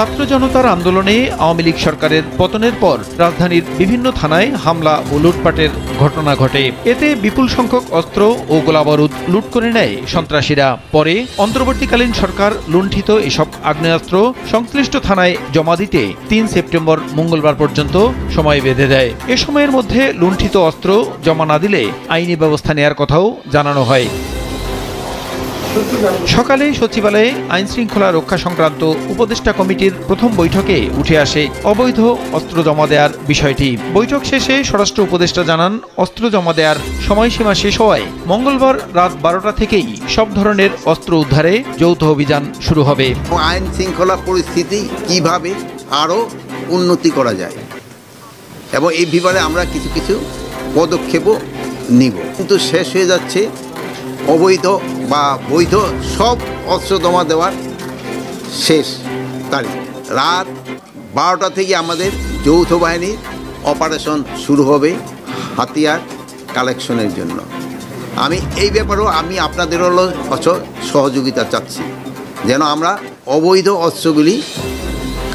ছাত্র জনতার আন্দোলনে আওয়ামী লীগ সরকারের পতনের পর রাজধানীর বিভিন্ন থানায় হামলা ও লুটপাটের ঘটনা ঘটে। এতে বিপুল সংখ্যক অস্ত্র ও গোলাবারুদ লুট করে নেয় সন্ত্রাসীরা। পরে অন্তর্বর্তীকালীন সরকার লুণ্ঠিত এসব আগ্নেয়াস্ত্র সংশ্লিষ্ট থানায় জমা দিতে ৩ সেপ্টেম্বর মঙ্গলবার পর্যন্ত সময় বেঁধে দেয়। এ সময়ের মধ্যে লুণ্ঠিত অস্ত্র জমা না দিলে আইনি ব্যবস্থা নেয়ার কথাও জানানো হয়। সকালে সচিবালয়ে আইন শৃঙ্খলা রক্ষা সংক্রান্ত উপদেষ্টা কমিটির প্রথম বৈঠকে উঠে আসে অবৈধ অস্ত্র জমা দেওয়ার বিষয়টি। বৈঠক শেষে স্বরাষ্ট্র উপদেষ্টা জানান, অস্ত্র জমা দেওয়ার সময়সীমা শেষ হওয়ায় মঙ্গলবার রাত 12টা থেকেই সব ধরনের অস্ত্র উদ্ধারে যৌথ অভিযান শুরু হবে। আইন শৃঙ্খলা পরিস্থিতি কিভাবে আরও উন্নতি করা যায় এবং এই ব্যাপারে আমরা কিছু কিছু পদক্ষেপও নিব। কিন্তু শেষ হয়ে যাচ্ছে অবৈধ বা বৈধ সব অস্ত্র জমা দেওয়ার শেষ তারিখ। রাত 12টা থেকে আমাদের যৌথ বাহিনীর অপারেশন শুরু হবে হাতিয়ার কালেকশনের জন্য। আমি এই ব্যাপারেও আপনাদেরও সহযোগিতা চাচ্ছি, যেন আমরা অবৈধ অস্ত্রগুলি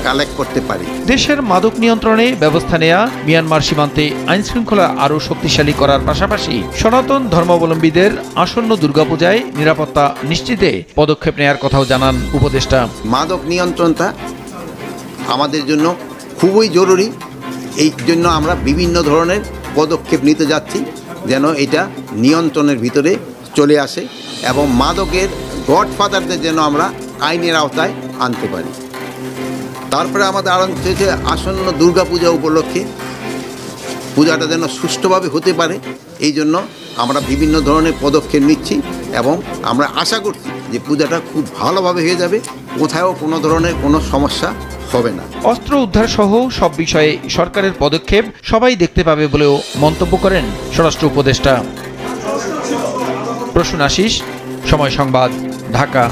কালেক্ট করতে পারি। দেশের মাদক নিয়ন্ত্রণে ব্যবস্থা নেয়া, মিয়ানমার সীমান্তে আইন শৃঙ্খলা আরও শক্তিশালী করার পাশাপাশি সনাতন ধর্মাবলম্বীদের আসন্ন দুর্গাপূজায় নিরাপত্তা নিশ্চিতে পদক্ষেপ নেয়ার কথাও জানান উপদেষ্টা। মাদক নিয়ন্ত্রণটা আমাদের জন্য খুবই জরুরি। এই জন্য আমরা বিভিন্ন ধরনের পদক্ষেপ নিতে যাচ্ছি, যেন এটা নিয়ন্ত্রণের ভিতরে চলে আসে এবং মাদকের গডফাদারদের যেন আমরা আইনের আওতায় আনতে পারি। তারপরে আমাদের আরও হচ্ছে আসন্ন দুর্গাপূজা উপলক্ষে পূজাটা যেন সুষ্ঠুভাবে হতে পারে, এই জন্য আমরা বিভিন্ন ধরনের পদক্ষেপ নিচ্ছি এবং আমরা আশা করছি যে পূজাটা খুব ভালোভাবে হয়ে যাবে, কোথাও কোনো ধরনের কোনো সমস্যা হবে না। অস্ত্র উদ্ধার সহ সব বিষয়ে সরকারের পদক্ষেপ সবাই দেখতে পাবে বলেও মন্তব্য করেন স্বরাষ্ট্র উপদেষ্টা। প্রসূন আশিস, সময় সংবাদ, ঢাকা।